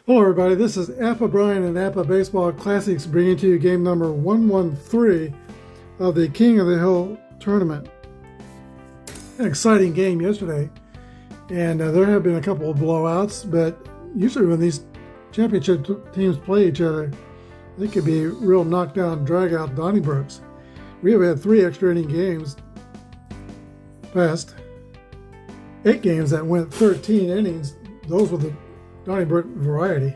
Hello everybody, this is Apba Brian and Apba Baseball Classics bringing to you game number 113 of the King of the Hill tournament. An exciting game yesterday, and there have been a couple of blowouts, but usually when these championship teams play each other, they could be real knockdown, drag-out Donnybrooks. We have had 3 extra inning games, past 8 games that went 13 innings. Those were the Donnybrook variety.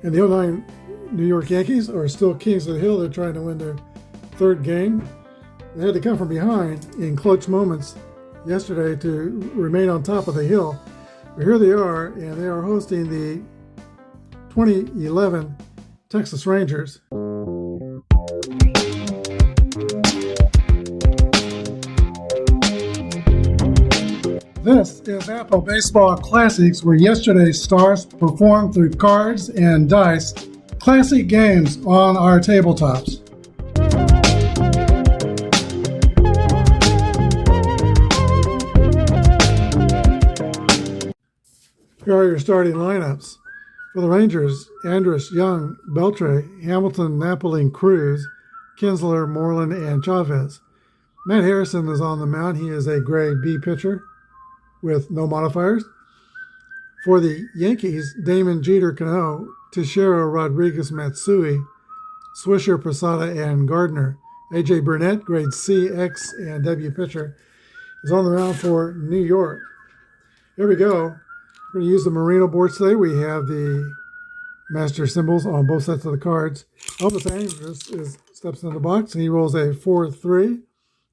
And the 09 New York Yankees are still kings of the hill. They're trying to win their 3rd game. They had to come from behind in clutch moments yesterday to remain on top of the hill. But here they are, and they are hosting the 2011 Texas Rangers. This is Apple Baseball Classics, where yesterday's stars performed through cards and dice, classic games on our tabletops. Here are your starting lineups. For the Rangers, Andrus, Young, Beltre, Hamilton, Napoli, Cruz, Kinsler, Moreland, and Chavez. Matt Harrison is on the mound. He is a grade B pitcher with no modifiers. For the Yankees, Damon, Jeter, Cano, Teixeira, Rodriguez, Matsui, Swisher, Posada, and Gardner. A.J. Burnett, grade C, X, and W pitcher, is on the mound for New York. Here we go. We're going to use the Merino boards today. We have the master symbols on both sets of the cards. Elvis Andrus steps in the box, and he rolls a 4-3.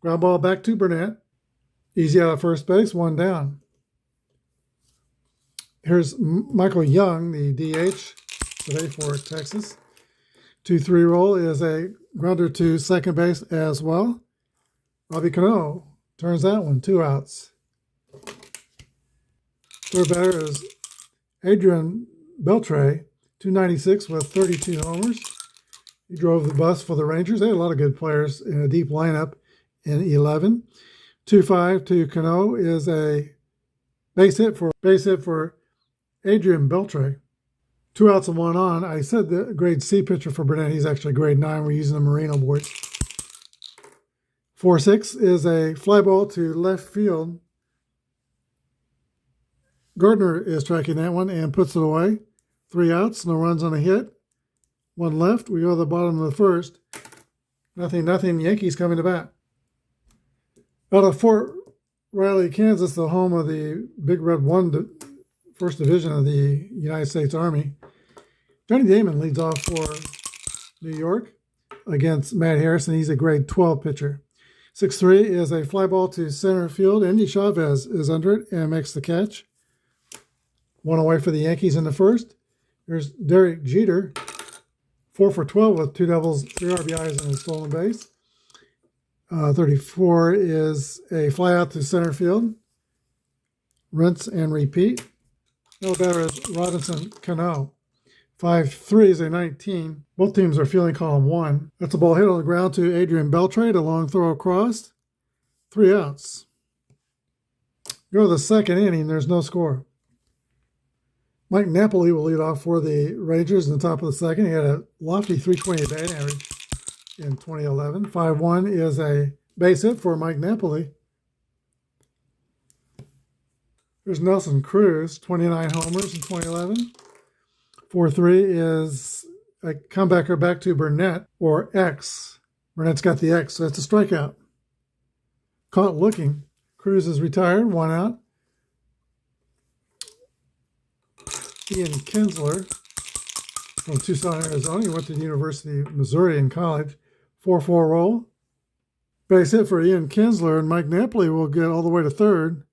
Ground ball back to Burnett. Easy out of first base, 1 down. Here's Michael Young, the DH today for Texas. 2-3 roll is a grounder to second base as well. Robbie Cano turns that one, 2 outs. Third batter is Adrian Beltre, 296 with 32 homers. He drove the bus for the Rangers. They had a lot of good players in a deep lineup in 11. 2-5 to Cano is a base hit for Adrian Beltre. 2 outs and 1 on. I said the grade C pitcher for Burnett. He's actually grade 9. We're using the Merino board. 4-6 is a fly ball to left field. Gardner is tracking that one and puts it away. 3 outs, no runs on a hit. 1 left. We go to the bottom of the first. Nothing. Yankees coming to bat. Out of Fort Riley, Kansas, the home of the Big Red 1 First Division of the United States Army, Johnny Damon leads off for New York against Matt Harrison. He's a grade 12 pitcher. 6-3 is a fly ball to center field. Andy Chavez is under it and makes the catch. 1 away for the Yankees in the first. Here's Derek Jeter, 4 for 12 with 2 doubles, 3 RBIs, and a stolen base. 34 is a fly out to center field. Rinse and repeat. No batter is Robinson Cano. 5-3 is a 19. Both teams are fielding column 1. That's a ball hit on the ground to Adrian Beltre. A long throw across. 3 outs. Go to the second inning. There's no score. Mike Napoli will lead off for the Rangers in the top of the second. He had a lofty 320 batting average in 2011. 5-1 is a base hit for Mike Napoli. There's Nelson Cruz, 29 homers in 2011. 4-3 is a comebacker back to Burnett, or X. Burnett's got the X, so that's a strikeout. Caught looking. Cruz is retired, 1 out. Ian Kinsler from Tucson, Arizona. He went to the University of Missouri in college. 4-4 roll. Base hit for Ian Kinsler, and Mike Napoli will get all the way to third.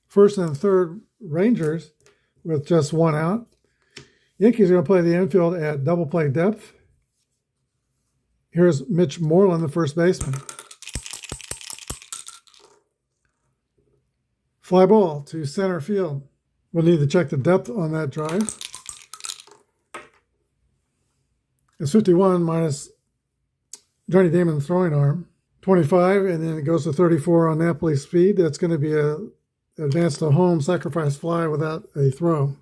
First and third Rangers with just 1 out. Yankees are going to play the infield at double play depth. Here's Mitch Moreland, the first baseman. Fly ball to center field. We'll need to check the depth on that drive. It's 51 minus Johnny Damon's throwing arm. 25, and then it goes to 34 on Napoli's speed. That's going to be a advance to home sacrifice fly without a throw.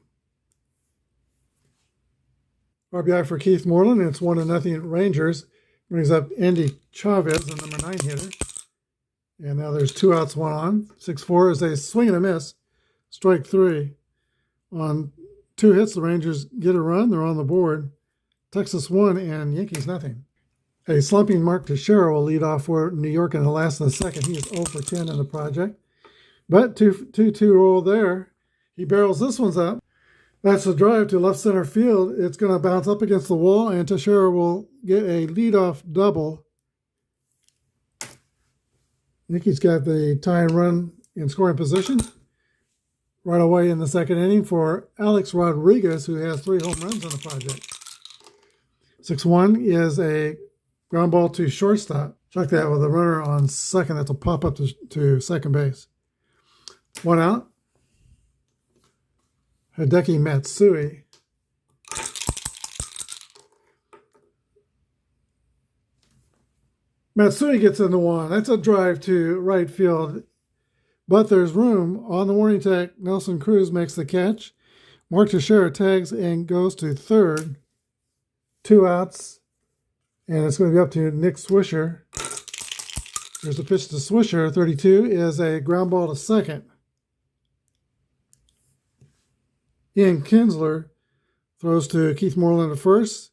RBI for Keith Moreland. It's 1-0 Rangers. Brings up Andy Chavez, the number 9 hitter. And now there's 2 outs, 1 on. 6-4 is a swing and a miss. Strike 3. On 2 hits, the Rangers get a run. They're on the board. Texas 1 and Yankees nothing. A slumping Mark Teixeira will lead off for New York in the last of the second. He is 0 for 10 in the project. But 2-2 roll there. He barrels this one's up. That's a drive to left center field. It's going to bounce up against the wall, and Teixeira will get a leadoff double. Yankees got the tying run in scoring position right away in the second inning for Alex Rodriguez, who has 3 home runs on the project. 6-1 is a ground ball to shortstop. Check that with a runner on second. That'll pop up to second base. 1 out. Hideki Matsui. Matsui gets into 1. That's a drive to right field. But there's room. On the warning track, Nelson Cruz makes the catch. Mark Teixeira tags and goes to third. 2 outs. And it's going to be up to Nick Swisher. There's a pitch to Swisher. 32 is a ground ball to second. Ian Kinsler throws to Keith Moreland at first,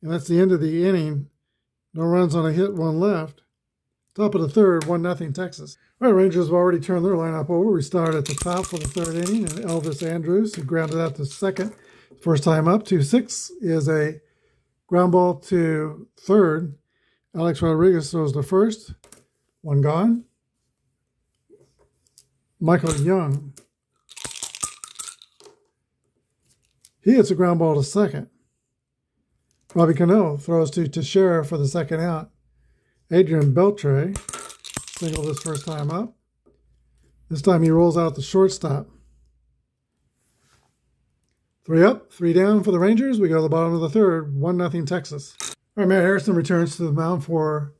and that's the end of the inning. No runs on a hit, 1 left. Top of the third, 1-0 Texas. All right, Rangers have already turned their lineup over. We start at the top for the third inning, and Elvis Andrus, who grounded out to second, first time up. 2-6 is a ground ball to third. Alex Rodriguez throws to first. 1 gone. Michael Young. He hits a ground ball to second. Robbie Cano throws to Teixeira for the second out. Adrian Beltre singled his first time up. This time he rolls out the shortstop. 3 up, 3 down for the Rangers. We go to the bottom of the third, 1-0 Texas. All right, Matt Harrison returns to the mound for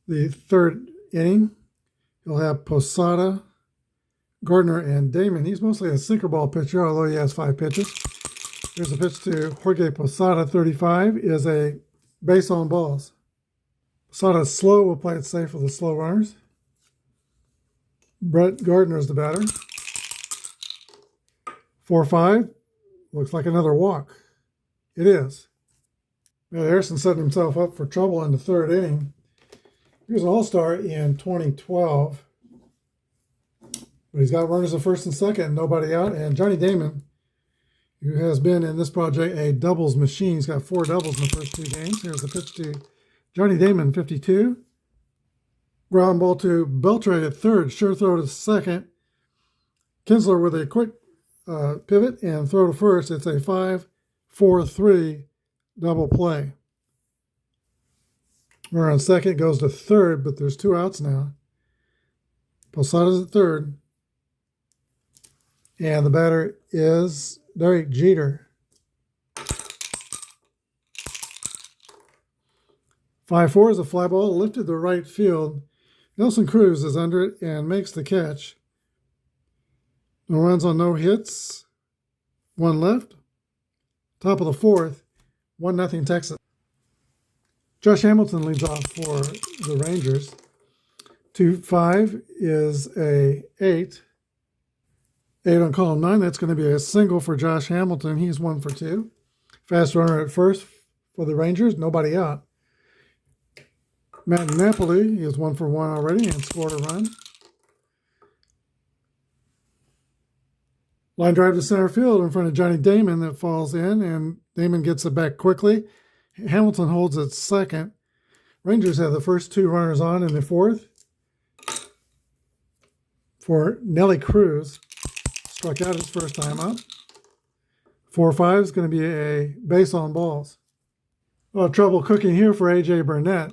the third inning. He'll have Posada, Gardner, and Damon. He's mostly a sinker ball pitcher, although he has 5 pitches. Here's a pitch to Jorge Posada, 35, is a base on balls. Posada's slow. We'll play it safe with the slow runners. Brett Gardner is the batter. 4-5. Looks like another walk. It is. Matt Harrison setting himself up for trouble in the third inning. He was an all-star in 2012. But he's got runners at first and second, nobody out. And Johnny Damon, who has been in this project a doubles machine. He's got 4 doubles in the first 2 games. Here's the pitch to Johnny Damon, 52. Ground ball to Beltre at third. Sure throw to second. Kinsler with a quick pivot and throw to first. It's a 5-4-3 double play. Runner on second goes to third, but there's 2 outs now. Posada's at third. And the batter is Derek Jeter. 5-4 is a fly ball lifted to right field. Nelson Cruz is under it and makes the catch. No runs on no hits. 1 left. Top of the fourth. 1-0 Texas. Josh Hamilton leads off for the Rangers. 2-5 is a 8. 8 on column 9. That's going to be a single for Josh Hamilton. He's 1 for 2. Fast runner at first for the Rangers. Nobody out. Matt Napoli is 1 for 1 already and scored a run. Line drive to center field in front of Johnny Damon that falls in, and Damon gets it back quickly. Hamilton holds at second. Rangers have the first 2 runners on in the fourth. For Nelly Cruz, struck out his first time up. 4-5 is going to be a base on balls. Well, trouble cooking here for A.J. Burnett.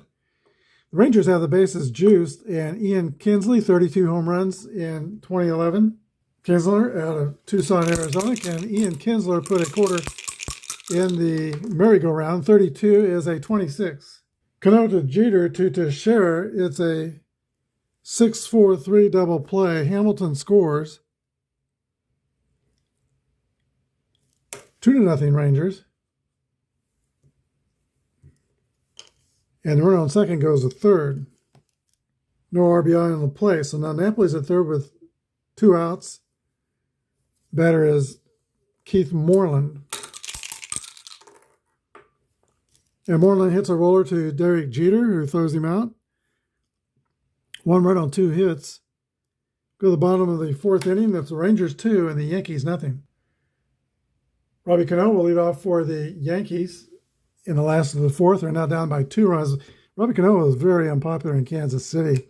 The Rangers have the bases juiced, and Ian Kinsley, 32 home runs in 2011. Kinsler out of Tucson, Arizona. Can Ian Kinsler put a quarter in the merry-go-round? 32 is a 26. Cano to Jeter to Teixeira. It's a 6-4-3 double play. Hamilton scores. 2-0 Rangers. And the runner on second goes to third. No RBI on the play. So now Napoli's at third with 2 outs. Batter is Keith Moreland. And Moreland hits a roller to Derek Jeter, who throws him out. 1 run on 2 hits. Go to the bottom of the 4th inning. That's the Rangers 2 and the Yankees nothing. Robbie Cano will lead off for the Yankees in the last of the 4th. They're now down by 2 runs. Robbie Cano was very unpopular in Kansas City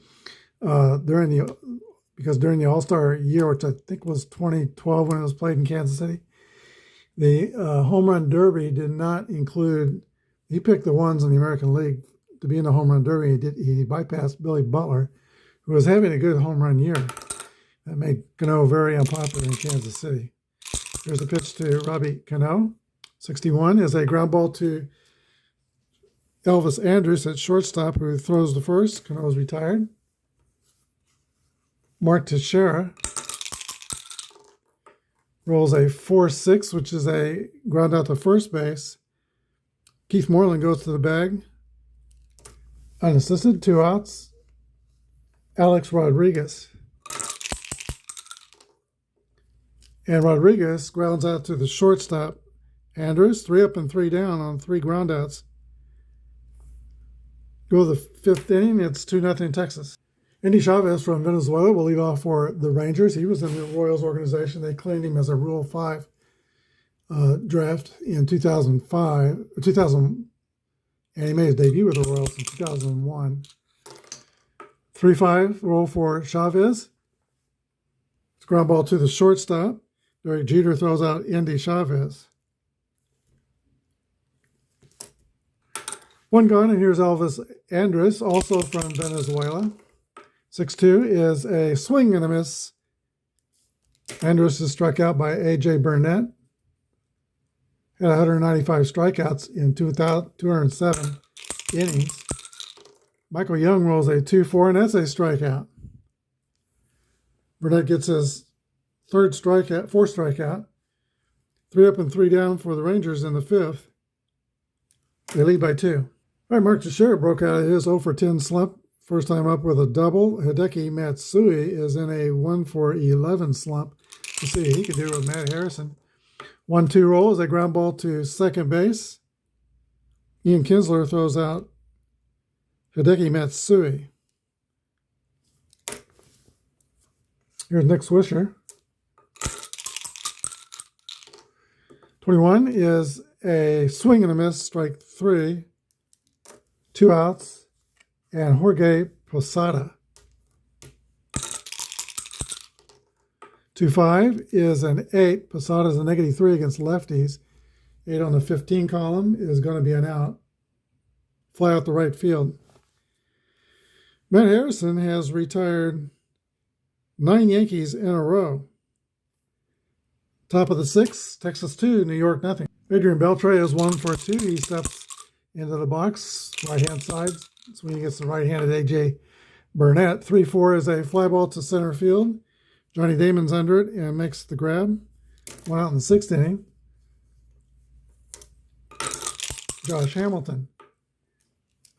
during the All-Star year, which I think was 2012 when it was played in Kansas City. The home run derby did not include. He picked the ones in the American League to be in the home run derby. He bypassed Billy Butler, who was having a good home run year. That made Cano very unpopular in Kansas City. Here's the pitch to Robbie Cano. 61 is a ground ball to Elvis Andrus at shortstop, who throws the first. Cano's retired. Mark Teixeira rolls a 4-6, which is a ground out to first base. Keith Moreland goes to the bag. Unassisted, 2 outs. Alex Rodriguez. And Rodriguez grounds out to the shortstop. Andrews, 3 up and 3 down on 3 groundouts. Go to the 5th inning, it's 2-0 Texas. Andy Chavez from Venezuela will lead off for the Rangers. He was in the Royals organization. They claimed him as a Rule 5 draft in 2000, and he made his debut with the Royals in 2001. 3-5 roll for Chavez. It's a ground ball to the shortstop. Derek Jeter throws out Andy Chavez. 1 gone, and here's Elvis Andrus, also from Venezuela. 6-2 is a swing and a miss. Andrus is struck out by A.J. Burnett. Had 195 strikeouts in 207 innings. Michael Young rolls a 2-4, and that's a strikeout. Burnett gets his 4th strikeout. 3 up and 3 down for the Rangers in the 5th. They lead by 2. All right, Mark Teixeira broke out of his 0-for-10 slump. First time up with a double. Hideki Matsui is in a 1-for-11 slump. Let's see what he can do with Matt Harrison. 1-2 roll is a ground ball to second base. Ian Kinsler throws out Hideki Matsui. Here's Nick Swisher. 21 is a swing and a miss, strike 3. 2 outs. And Jorge Posada. 2-5 is an 8. Posada is a -3 against lefties. 8 on the 15 column is going to be an out. Fly out the right field. Matt Harrison has retired 9 Yankees in a row. Top of the 6th, Texas 2, New York nothing. Adrian Beltre is 1-for-2. He steps into the box, right-hand side. That's when he gets the right-handed A.J. Burnett. 3-4 is a fly ball to center field. Johnny Damon's under it and makes the grab. 1 out in the 6th inning. Josh Hamilton.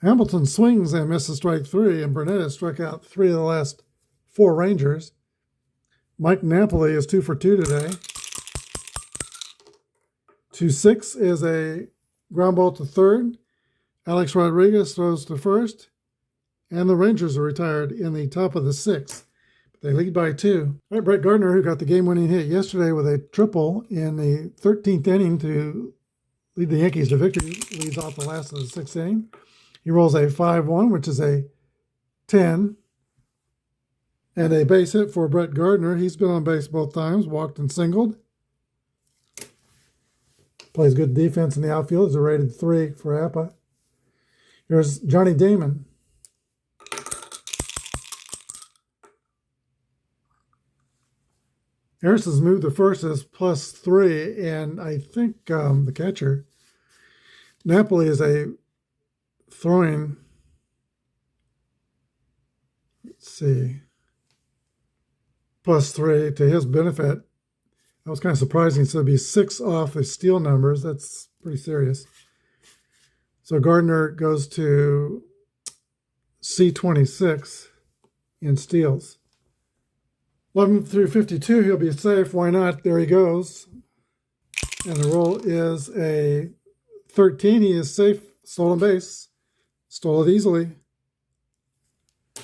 Hamilton swings and misses strike 3, and Burnett has struck out 3 of the last 4 Rangers. Mike Napoli is 2-for-2 today. 2-6 is a ground ball to third. Alex Rodriguez throws to first, and the Rangers are retired in the top of the 6th. They lead by 2. All right, Brett Gardner, who got the game-winning hit yesterday with a triple in the 13th inning to lead the Yankees to victory, leads off the last of the 6th inning. He rolls a 5-1, which is a 10, and a base hit for Brett Gardner. He's been on base both times, walked and singled. Plays good defense in the outfield. Is a rated 3 for Apba. Here's Johnny Damon. Harrison's moved to first as +3, and I think the catcher, Napoli, is a throwing, let's see, +3 to his benefit. That was kind of surprising. So it'd be 6 off the steal numbers. That's pretty serious. So Gardner goes to C26 in steals. 11 through 52, he'll be safe. Why not? There he goes. And the roll is a 13. He is safe. Stolen base. Stole it easily. A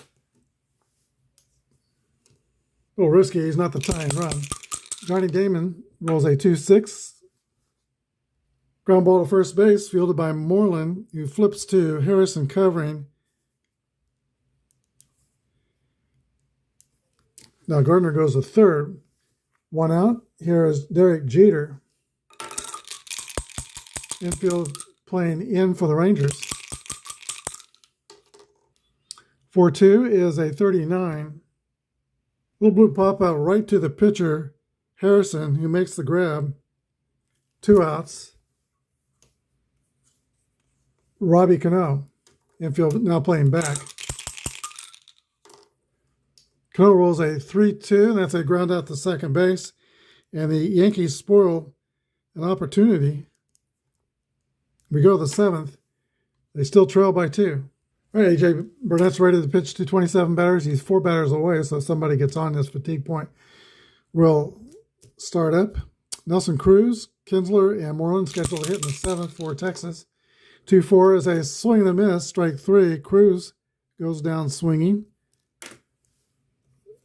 little risky. He's not the tie and run. Johnny Damon rolls a 2-6. Ground ball to first base, fielded by Moreland, who flips to Harrison covering. Now Gardner goes to third. One out. Here is Derek Jeter. Infield playing in for the Rangers. 4-2 is a 39. Little blue pop out right to the pitcher, Harrison, who makes the grab. 2 outs. Robbie Cano, infield now playing back. Cano rolls a 3-2, and that's a ground out to second base. And the Yankees spoil an opportunity. We go to the 7th. They still trail by 2. All right, A.J. Burnett's ready to pitch to 27 batters. He's 4 batters away, so if somebody gets on this fatigue point, we'll start up. Nelson Cruz, Kinsler, and Moreland scheduled to hit in the 7th for Texas. 2-4 is a swing and a miss, strike 3. Cruz goes down swinging.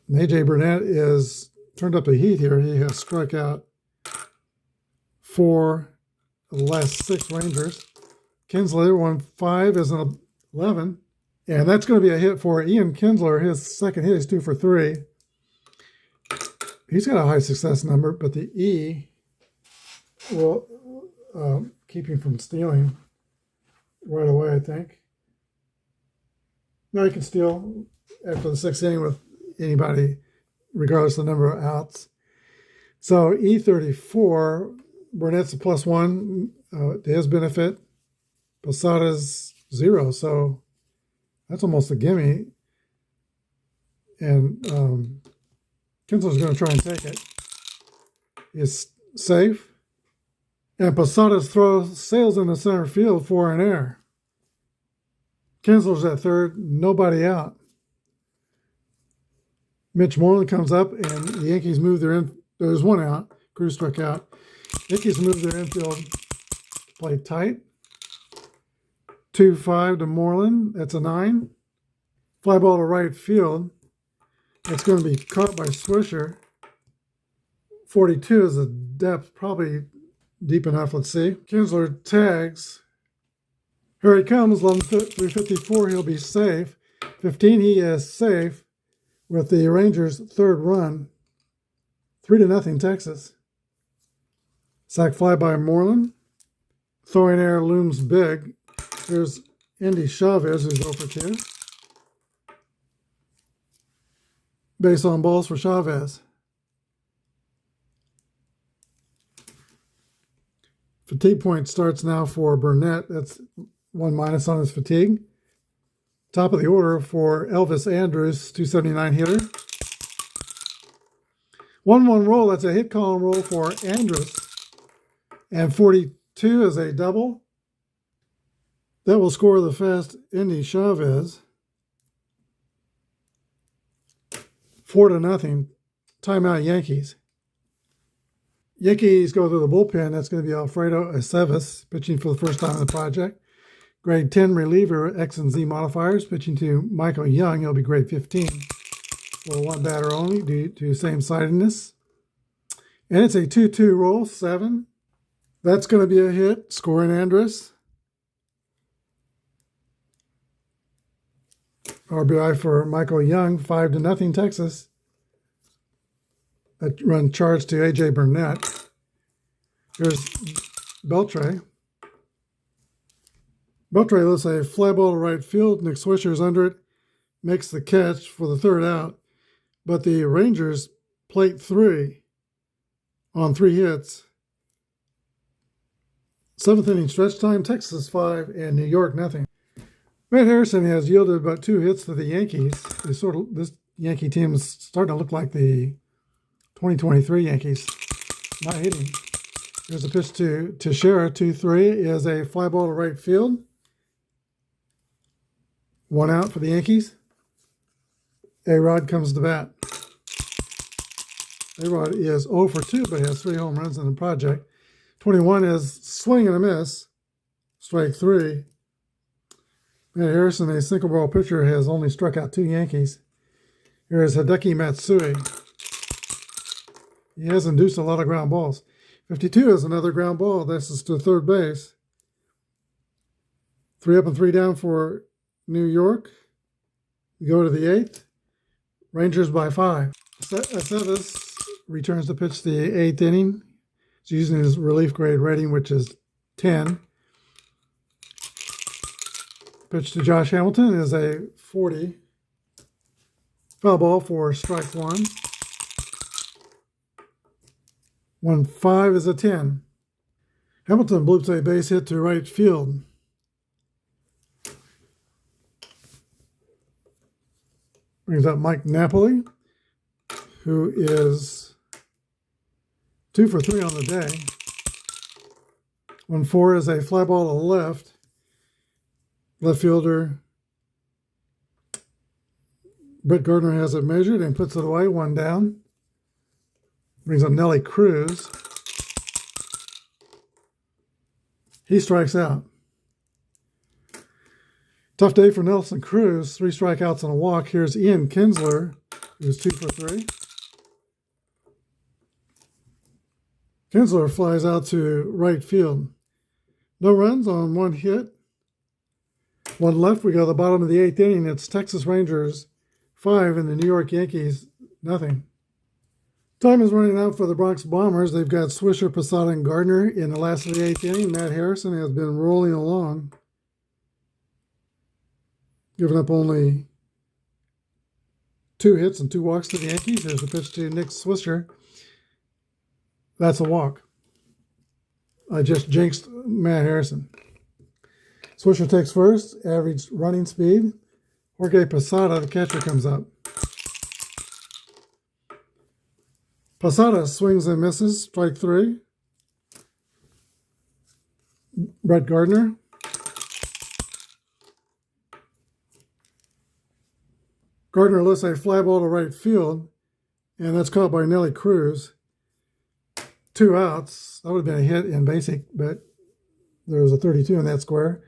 And A.J. Burnett is turned up the heat here. He has struck out 4 of the last 6 Rangers. Kinsler, 1-5 is an 11. And that's going to be a hit for Ian Kinsler. His second hit is 2 for 3. He's got a high success number, but the E will keep him from stealing right away, I think. No, he can steal after the 6th inning with anybody, regardless of the number of outs. So E34, Burnett's a +1 to his benefit. Posada's 0, so that's almost a gimme. And Kinsler's going to try and take it. He's safe. And Posada's throw sails in the center field for an error. Kinsler's at third, nobody out. Mitch Moreland comes up, and the Yankees move their in. There's 1 out. Cruz struck out. Yankees move their infield to play tight. 2-5 to Moreland. That's a 9. Fly ball to right field. It's going to be caught by Swisher. 42 is a depth, probably deep enough. Let's see. Kinsler tags. Here he comes. 11 through 54. He'll be safe. 15. He is safe with the Rangers' 3rd run. 3-0 Texas. Sac fly by Moreland. Throwing error looms big. Here's Indy Chavez, who's 0 for 2. Base on balls for Chavez. Fatigue point starts now for Burnett. That's 1 minus on his fatigue. Top of the order for Elvis Andrus, 279 hitter. 1-1 roll. That's a hit column roll for Andrus. And 42 is a double. That will score the fast Indy Chavez. 4-0. Timeout Yankees. Yankees go to the bullpen. That's going to be Alfredo Aceves, pitching for the first time in the project. Grade 10 reliever, X and Z modifiers, pitching to Michael Young. He'll be grade 15 for 1 batter only due to same-sidedness. And it's a 2-2 roll, 7. That's going to be a hit, scoring Andrus. RBI for Michael Young, 5-0 Texas. That run charged to A.J. Burnett. Here's Beltre. Beltre lets a fly ball to right field. Nick Swisher's under it, makes the catch for the 3rd out. But the Rangers plate 3 on 3 hits. 7th inning stretch time, Texas 5 and New York 0. Matt Harrison has yielded about 2 hits to the Yankees. This Yankee team is starting to look like the 2023 Yankees. Not hitting. Here's a pitch to Teixeira. 2-3 is a fly ball to right field. 1 out for the Yankees. A-Rod comes to bat. A-Rod is 0 for 2, but has 3 home runs in the project. 21 is swing and a miss. Strike 3. Matt Harrison, a single ball pitcher, has only struck out 2 Yankees. Here is Hideki Matsui. He has induced a lot of ground balls. 52 is another ground ball. This is to third base. 3 up and 3 down for New York. We go to the 8th. Rangers by 5. Aceves returns to pitch the 8th inning. He's using his relief grade rating, which is 10. Pitch to Josh Hamilton is a 40. Foul ball for strike 1. 1-5 is a 10. Hamilton bloops a base hit to right field. Brings up Mike Napoli, who is 2 for 3 on the day. 1-4 is a fly ball to left. Left fielder Brett Gardner has it measured and puts it away, 1 down. Brings up Nelly Cruz. He strikes out. Tough day for Nelson Cruz. 3 strikeouts and a walk. Here's Ian Kinsler, who's 2 for 3. Kinsler flies out to right field. No runs on 1 hit. 1 left. We go to the bottom of the 8th inning. It's Texas Rangers 5 and the New York Yankees nothing. Time is running out for the Bronx Bombers. They've got Swisher, Posada, and Gardner in the last of the 8th inning. Matt Harrison has been rolling along, giving up only 2 hits and 2 walks to the Yankees. There's a pitch to Nick Swisher. That's a walk. I just jinxed Matt Harrison. Swisher takes first, average running speed. Jorge Posada, the catcher, comes up. Posada swings and misses, strike 3. Brett Gardner. Gardner lifts a fly ball to right field, and that's caught by Nelly Cruz. 2 outs. That would have been a hit in basic, but there was a 32 in that square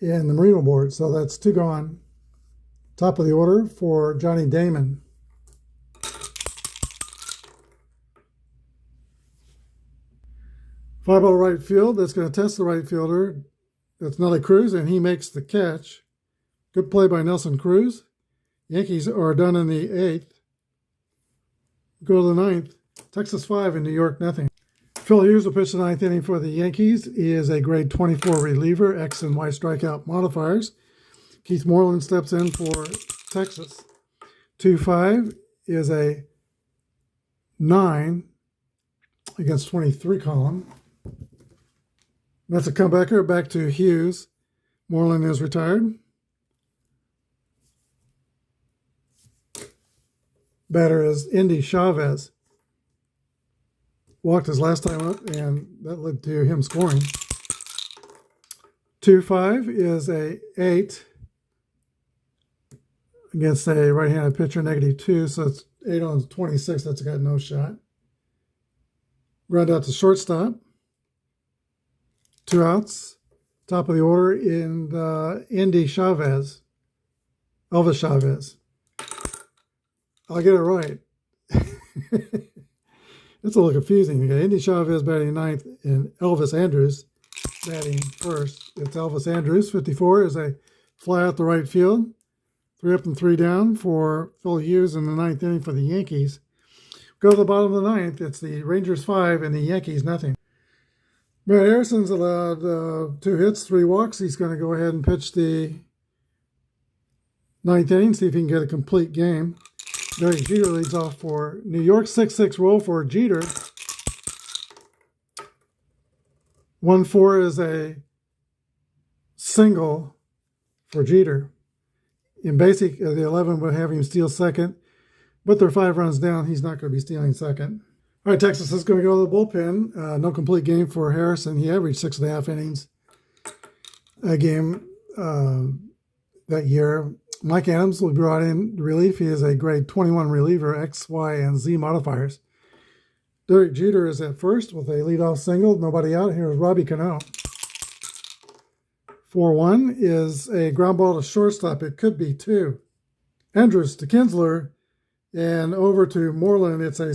in the Merino board, so that's 2 gone. Top of the order for Johnny Damon. Fly ball to right field. That's going to test the right fielder. That's Nelly Cruz, and he makes the catch. Good play by Nelson Cruz. Yankees are done in the 8th. Go to the 9th. Texas 5 and New York nothing. Phil Hughes will pitch the 9th inning for the Yankees. He is a grade 24 reliever, X and Y strikeout modifiers. Keith Moreland steps in for Texas. 2-5 is a 9 against 23 column. That's a comebacker back to Hughes. Moreland is retired. Batter is Indy Chavez. Walked his last time up, and that led to him scoring. 2-5 is a 8 against a right-handed pitcher, -2, so it's 8 on 26. That's got no shot. Ground out to shortstop. 2 outs. Top of the order in the Indy Chavez. Elvis Chavez. I'll get it right. It's a little confusing. You got Indy Chavez batting 9th and Elvis Andrus batting 1st. It's Elvis Andrus. 54 is a fly out the right field. 3 up and 3 down for Phil Hughes in the 9th inning for the Yankees. Go to the bottom of the 9th. It's the Rangers 5 and the Yankees nothing. Matt Harrison's allowed 2 hits, 3 walks. He's going to go ahead and pitch the 9th inning, see if he can get a complete game. Derek Jeter leads off for New York. 6-6 roll for Jeter. 1-4 is a single for Jeter. In basic, the 11 would have him steal second, but they're 5 runs down. He's not going to be stealing second. All right, Texas is going to go to the bullpen. No complete game for Harrison. He averaged 6.5 innings a game. that year. Mike Adams will be brought in relief. He is a grade 21 reliever, X, Y, and Z modifiers. Derek Jeter is at first with a leadoff single. Nobody out. Here is Robbie Cano. 4-1 is a ground ball to shortstop. It could be 2. Andrus to Kinsler, and over to Moreland. It's a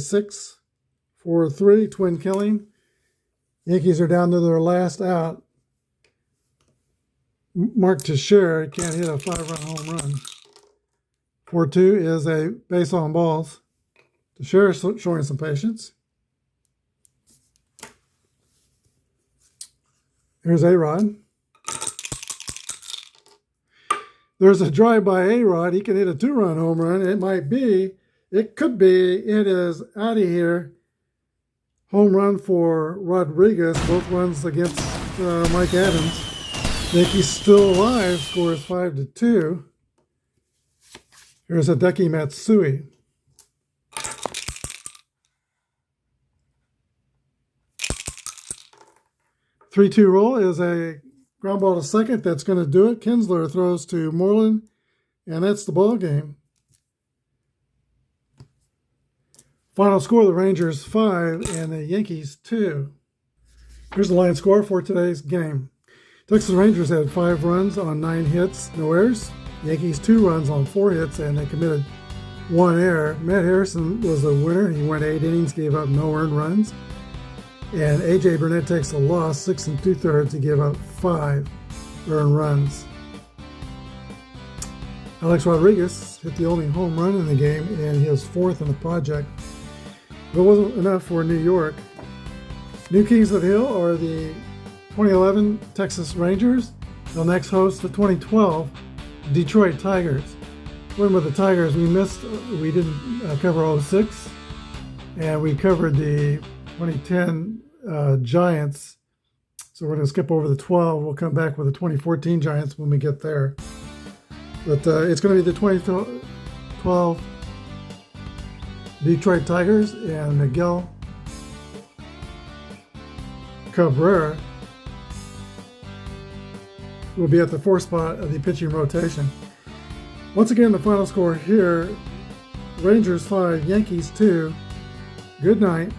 6-4-3 twin killing. Yankees are down to their last out. Mark Teixeira can't hit a 5-run home run. 4-2 is a base on balls. Teixeira showing some patience. Here's A-Rod. There's a drive by A-Rod. He can hit a 2-run home run. It might be. It could be. It is out of here. Home run for Rodriguez. Both runs against Mike Adams. Yankees still alive. Scores 5-2. Here's Hideki Matsui. Three-two roll is a ground ball to second. That's going to do it. Kinsler throws to Moreland, and that's the ball game. Final score, the Rangers 5 and the Yankees 2. Here's the line score for today's game. Texas Rangers had 5 runs on 9 hits, no errors. Yankees 2 runs on 4 hits, and they committed 1 error. Matt Harrison was the winner. He went 8 innings, gave up no earned runs. And A.J. Burnett takes a loss, 6 2/3. He gave up 5 earned runs. Alex Rodriguez hit the only home run in the game, and he was 4th in the project. But it wasn't enough for New York. New Kings of the Hill are the 2011 Texas Rangers. They'll next host the 2012 Detroit Tigers. When with the Tigers, we didn't cover 06, and we covered the 2010 Giants. So we're going to skip over the 12. We'll come back with the 2014 Giants when we get there. But it's going to be the 2012 Detroit Tigers, and Miguel Cabrera will be at the 4th spot of the pitching rotation. Once again, the final score here, Rangers 5, Yankees 2. Good night.